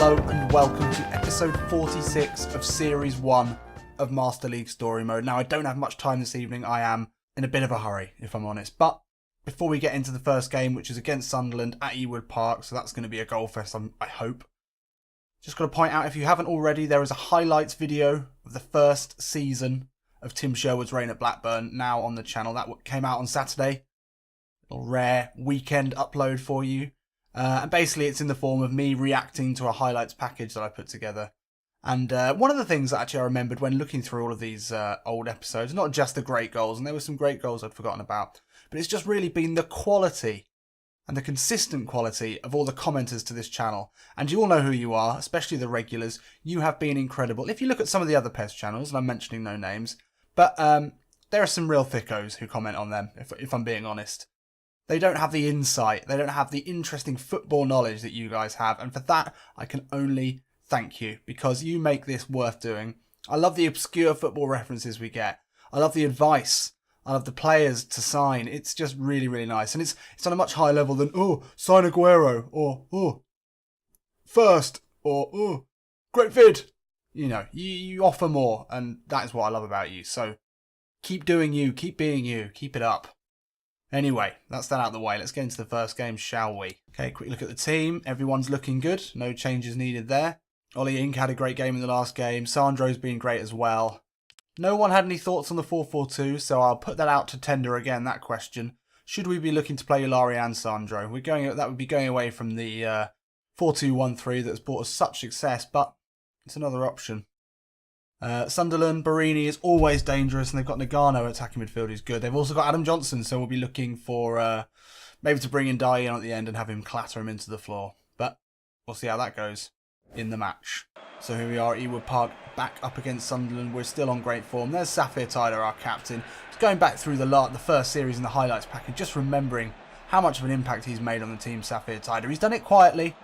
Hello and welcome to episode 46 of Series 1 of Master League Story Mode. Now, I don't have much time this evening. I am in a bit of a hurry, if I'm honest. But before we get into the first game, which is against Sunderland at Ewood Park, so that's going to be a goal fest, I hope. Just got to point out, if you haven't already, there is a highlights video of the first season of Tim Sherwood's reign at Blackburn now on the channel. That came out on Saturday. A little rare weekend upload for you. And basically it's in the form of me reacting to a highlights package that I put together. And one of the things that actually I remembered when looking through all of these old episodes, not just the great goals, and there were some great goals I'd forgotten about, but it's just really been the quality and the consistent quality of all the commenters to this channel. And you all know who you are, especially the regulars. You have been incredible. If you look at some of the other PES channels, and I'm mentioning no names, but there are some real thickos who comment on them, if I'm being honest. They don't have the insight, they don't have the interesting football knowledge that you guys have, and for that I can only thank you, because you make this worth doing. I love the obscure football references we get. I love the advice. I love the players to sign. It's just really, really nice. And it's on a much higher level than, oh, sign Aguero, or, oh, first, or, oh, great vid. You know, you offer more, and that is what I love about you. So keep doing you, keep being you, keep it up. Anyway, that's that out of the way. Let's get into the first game, shall we? Okay, quick look at the team. Everyone's looking good. No changes needed there. Ollie Inc had a great game in the last game. Sandro's been great as well. No one had any thoughts on the 4-4-2, so I'll put that out to tender again, that question. Should we be looking to play Oulare and Sandro? That would be going away from the 4-2-1-3 that's brought us such success, but it's another option. Sunderland, Barini is always dangerous, and they've got Nagano attacking midfield who's good. They've also got Adam Johnson, so we'll be looking for maybe to bring in Dye in at the end and have him clatter him into the floor. But we'll see how that goes in the match. So here we are at Ewood Park, back up against Sunderland. We're still on great form. There's Safir Tyler, our captain. Just going back through the first series in the highlights package, just remembering how much of an impact he's made on the team, Safir Tyler. He's done it quietly,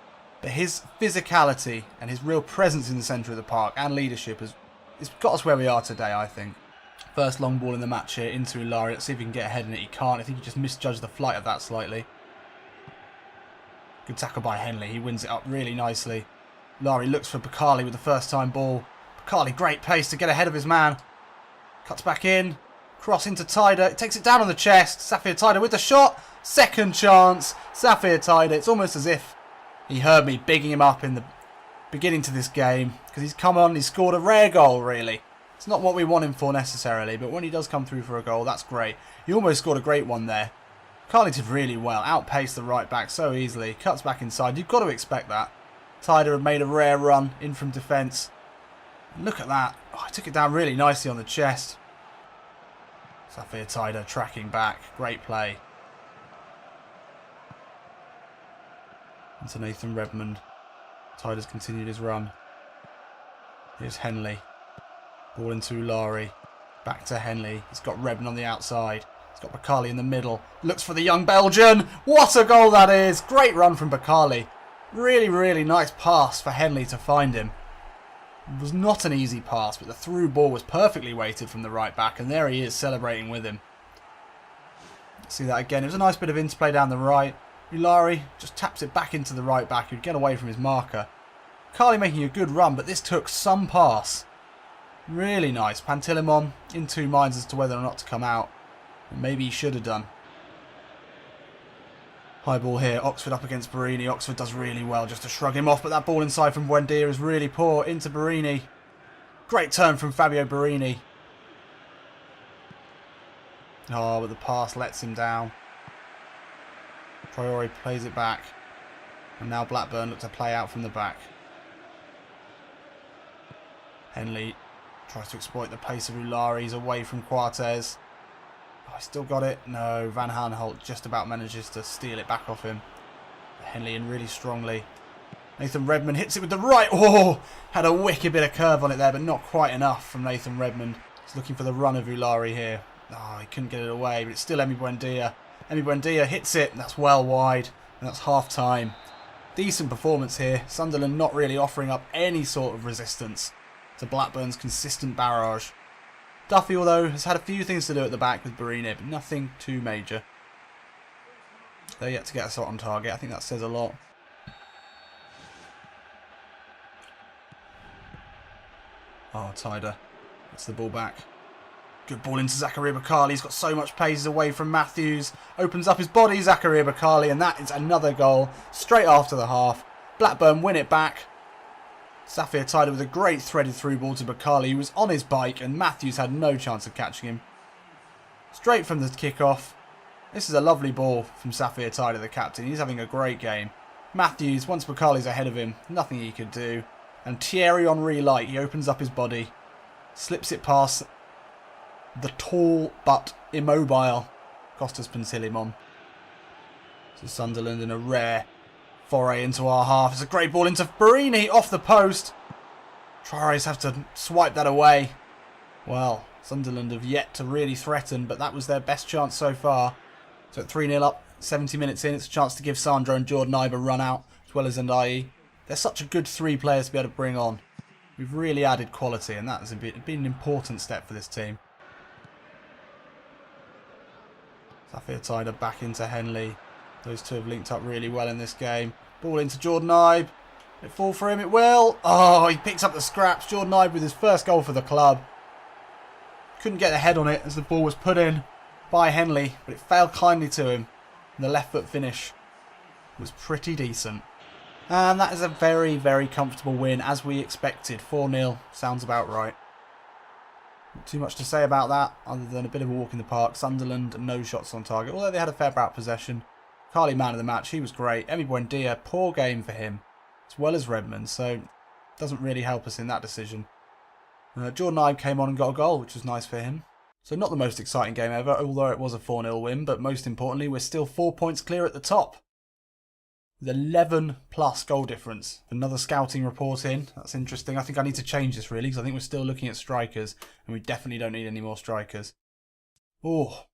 but his physicality and his real presence in the centre of the park and leadership it's got us where we are today, I think. First long ball in the match here into Oulare. Let's see if he can get ahead in it. He can't. I think he just misjudged the flight of that slightly. Good tackle by Henley. He wins it up really nicely. Oulare looks for Bakali with the first time ball. Bakali, great pace to get ahead of his man. Cuts back in. Cross into Tyder. Takes it down on the chest. Safir Tyder with the shot. Second chance. Safir Tyder. It's almost as if he heard me bigging him up in the beginning to this game, because he's come on, he's scored a rare goal, really. It's not what we want him for necessarily, but when he does come through for a goal, that's great. He almost scored a great one there. Carly did really well, outpaced the right back so easily, cuts back inside. You've got to expect that. Tyder had made a rare run in from defence. Look at that. Oh, he took it down really nicely on the chest. Safir Tyder tracking back. Great play. Into Nathan Redmond. Tyder's continued his run. Here's Henley. Ball into Oulare. Back to Henley. He's got Redmond on the outside. He's got Bakali in the middle. Looks for the young Belgian. What a goal that is. Great run from Bakali. Really, really nice pass for Henley to find him. It was not an easy pass, but the through ball was perfectly weighted from the right back, and there he is celebrating with him. See that again. It was a nice bit of interplay down the right. Oulare just taps it back into the right back, who'd get away from his marker. Carly making a good run, but this took some pass. Really nice. Pantilimon in two minds as to whether or not to come out. And maybe he should have done. High ball here. Oxford up against Barini. Oxford does really well just to shrug him off, but that ball inside from Buendia is really poor. Into Barini. Great turn from Fabio Barini. Oh, but the pass lets him down. Priori plays it back. And now Blackburn look to play out from the back. Henley tries to exploit the pace of Oulare. He's away from Quartes. Oh, I still got it. No, Van Aanholt just about manages to steal it back off him. Henley in really strongly. Nathan Redmond hits it with the right. Oh, had a wicked bit of curve on it there, but not quite enough from Nathan Redmond. He's looking for the run of Oulare here. Oh, he couldn't get it away, but it's still Emi Buendia. Emi Buendia hits it. That's well wide, and that's half time. Decent performance here. Sunderland not really offering up any sort of resistance to Blackburn's consistent barrage. Duffy, although, has had a few things to do at the back with Barini, but nothing too major. They're yet to get a shot on target. I think that says a lot. Tider gets the ball back. Good ball into Zakaria Bakali. He's got so much pace. He's away from Matthews. Opens up his body, Zakaria Bakali, and that is another goal straight after the half. Blackburn win it back. Safir Tider with a great threaded through ball to Bakali. He was on his bike and Matthews had no chance of catching him. Straight from the kickoff. This is a lovely ball from Safir Tider, the captain. He's having a great game. Matthews, once Bakali's ahead of him, nothing he could do. And Thierry Henry light, he opens up his body. Slips it past the tall but immobile Costas Pantilimon. So Sunderland in a rare foray into our half. It's a great ball into Barini off the post. Traores have to swipe that away. Well, Sunderland have yet to really threaten, but that was their best chance so far. So at 3-0 up, 70 minutes in, it's a chance to give Sandro and Jordan Ibe a run out, as well as Ndiaye. They're such a good three players to be able to bring on. We've really added quality, and that has been an important step for this team. Safir Tider back into Henley. Those two have linked up really well in this game. Ball into Jordan Ibe. Will it fall for him? It will. Oh, he picks up the scraps. Jordan Ibe with his first goal for the club. Couldn't get the head on it as the ball was put in by Henley, but it fell kindly to him. And the left foot finish was pretty decent. And that is a very, very comfortable win, as we expected. 4-0. Sounds about right. Not too much to say about that, other than a bit of a walk in the park. Sunderland, no shots on target, although they had a fair bout of possession. Carly, man of the match, he was great. Emi Buendia, poor game for him, as well as Redmond, so doesn't really help us in that decision. Jordan Ibe came on and got a goal, which was nice for him. So not the most exciting game ever, although it was a 4-0 win, but most importantly, we're still 4 points clear at the top. With 11 plus goal difference. Another scouting report in. That's interesting. I think I need to change this really, because I think we're still looking at strikers, and we definitely don't need any more strikers. Oh,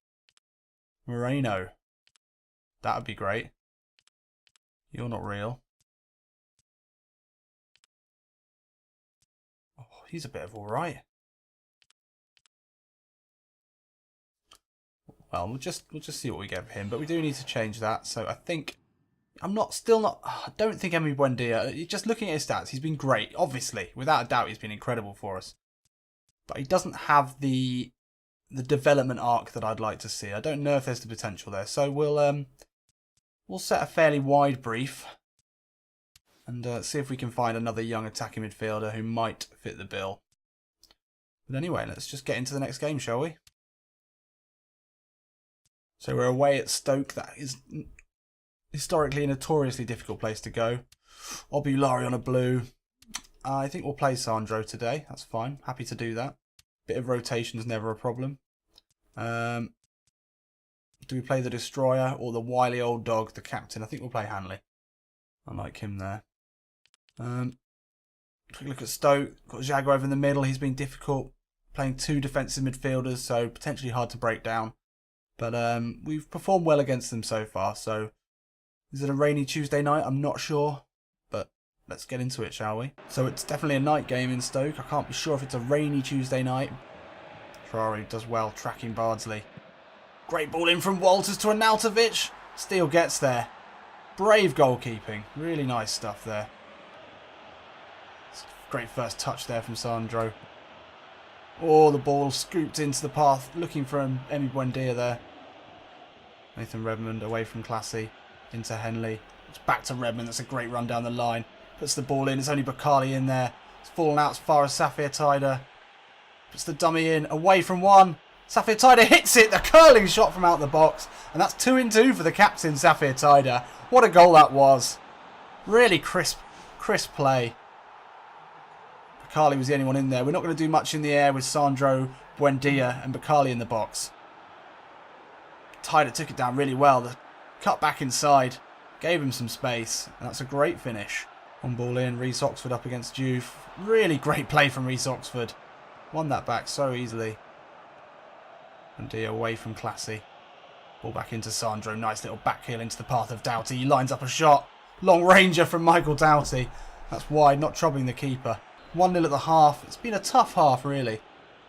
Moreno. That would be great. You're not real. Oh, he's a bit of alright. Well, we'll just see what we get for him, but we do need to change that. So I think I don't think Emi Buendia, just looking at his stats, he's been great. Obviously, without a doubt, he's been incredible for us. But he doesn't have the development arc that I'd like to see. I don't know if there's the potential there. So we'll set a fairly wide brief and see if we can find another young attacking midfielder who might fit the bill. But anyway, let's just get into the next game, shall we? So we're away at Stoke. That is historically a notoriously difficult place to go. Obbi Oulare on a blue. I think we'll play Sandro today. That's fine. Happy to do that. Bit of rotation is never a problem. Do we play the Destroyer or the wily old dog, the captain? I think we'll play Hanley. I like him there. Quick look at Stoke. Got Jaguar over in the middle. He's been difficult. Playing two defensive midfielders, so potentially hard to break down. But we've performed well against them so far, so is it a rainy Tuesday night? I'm not sure, but let's get into it, shall we? So it's definitely a night game in Stoke. I can't be sure if it's a rainy Tuesday night. Traore does well tracking Bardsley. Great ball in from Walters to Arnautovic. Steele gets there. Brave goalkeeping. Really nice stuff there. Great first touch there from Sandro. Oh, the ball scooped into the path, looking for Emi Buendia there. Nathan Redmond away from Classy. Into Henley. It's back to Redmond. That's a great run down the line. Puts the ball in. It's only Bakali in there. It's fallen out as far as Safir Tider. Puts the dummy in. Away from one. Safir Tider hits it. The curling shot from out the box. And that's 2-2 for the captain, Safir Tider. What a goal that was. Really crisp play. Bakali was the only one in there. We're not going to do much in the air with Sandro, Buendia and Bakali in the box. Tider took it down really well. The cut back inside. Gave him some space. And that's a great finish. One ball in. Reece Oxford up against Juve. Really great play from Reece Oxford. Won that back so easily. Buendia away from Classy. Ball back into Sandro. Nice little back heel into the path of Doughty. He lines up a shot. Long ranger from Michael Doughty. That's wide. Not troubling the keeper. 1-0 at the half. It's been a tough half, really.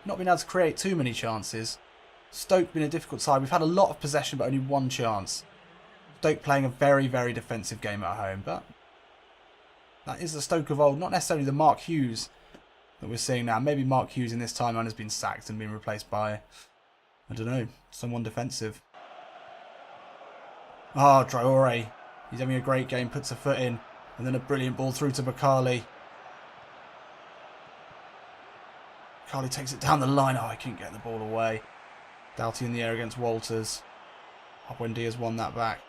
Not been able to create too many chances. Stoke been a difficult side. We've had a lot of possession, but only one chance. Stoke playing a very, very defensive game at home, but that is the Stoke of old. Not necessarily the Mark Hughes that we're seeing now. Maybe Mark Hughes in this timeline has been sacked and been replaced by, I don't know, someone defensive. Ah, Traore. He's having a great game, puts a foot in. And then a brilliant ball through to Bakali. Bakali takes it down the line. Oh, I couldn't get the ball away. Doughty in the air against Walters. Oh, Buendia's won that back.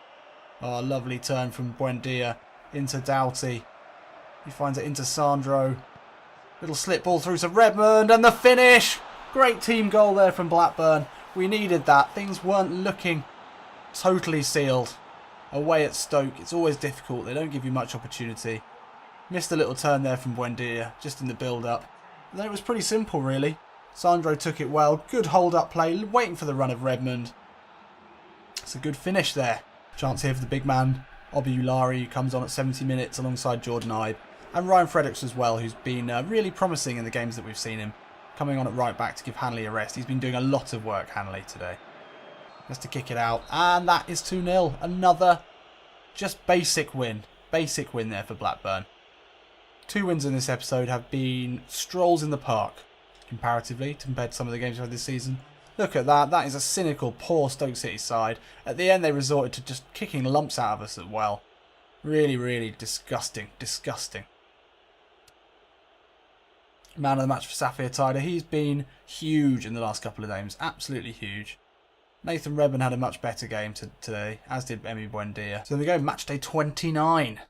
Oh, lovely turn from Buendia into Doughty. He finds it into Sandro. Little slip ball through to Redmond and the finish. Great team goal there from Blackburn. We needed that. Things weren't looking totally sealed. Away at Stoke, it's always difficult. They don't give you much opportunity. Missed a little turn there from Buendia, just in the build-up. Then it was pretty simple, really. Sandro took it well. Good hold-up play, waiting for the run of Redmond. It's a good finish there. Chance here for the big man, Obbi Oulare, who comes on at 70 minutes alongside Jordan Ibe. And Ryan Fredericks as well, who's been really promising in the games that we've seen him. Coming on at right back to give Hanley a rest. He's been doing a lot of work, Hanley, today. Has to kick it out. And that is 2-0. Another just basic win. Basic win there for Blackburn. 2 wins in this episode have been strolls in the park, comparatively, compared to some of the games we've had this season. Look at that. That is a cynical, poor Stoke City side. At the end, they resorted to just kicking lumps out of us as well. Really, really disgusting. Disgusting. Man of the match for Safir Tider. He's been huge in the last couple of games. Absolutely huge. Nathan Redmond had a much better game today, as did Emi Buendia. So there we go, match day 29.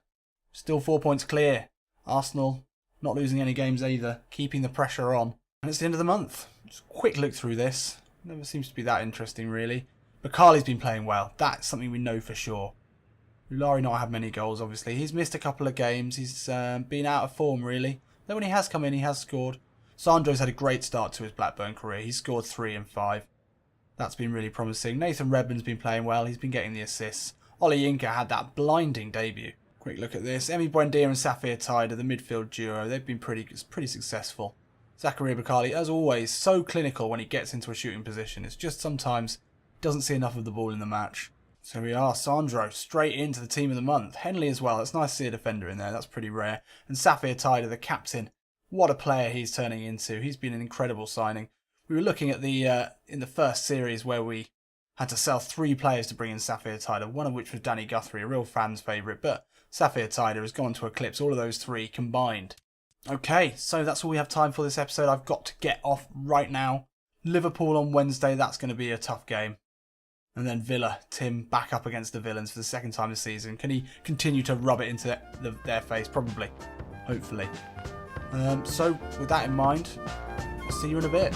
Still 4 points clear. Arsenal not losing any games either, keeping the pressure on. And it's the end of the month. Just a quick look through this. Never seems to be that interesting, really. Bakali's been playing well. That's something we know for sure. Oulare not had many goals, obviously. He's missed a couple of games. He's been out of form, really. Then when he has come in, he has scored. Sandro's had a great start to his Blackburn career. He's scored 3 and 5. That's been really promising. Nathan Redmond's been playing well. He's been getting the assists. Ollie Inca had that blinding debut. Quick look at this. Emi Buendia and Safir Tider, the midfield duo. They've been pretty successful. Zakaria Bakali, as always, so clinical when he gets into a shooting position. It's just sometimes doesn't see enough of the ball in the match. So we are. Sandro straight into the team of the month. Henley as well. It's nice to see a defender in there. That's pretty rare. And Safir Tider, the captain. What a player he's turning into. He's been an incredible signing. We were looking at the in the first series where we had to sell 3 players to bring in Safir Tider, one of which was Danny Guthrie, a real fan's favourite, but Safir Tider has gone to eclipse all of those 3 combined. Okay, so that's all we have time for this episode. I've got to get off right now. Liverpool on Wednesday, that's going to be a tough game. And then Villa, Tim back up against the Villains for the second time this season. Can he continue to rub it into their face? Probably. Hopefully. So with that in mind, I'll see you in a bit.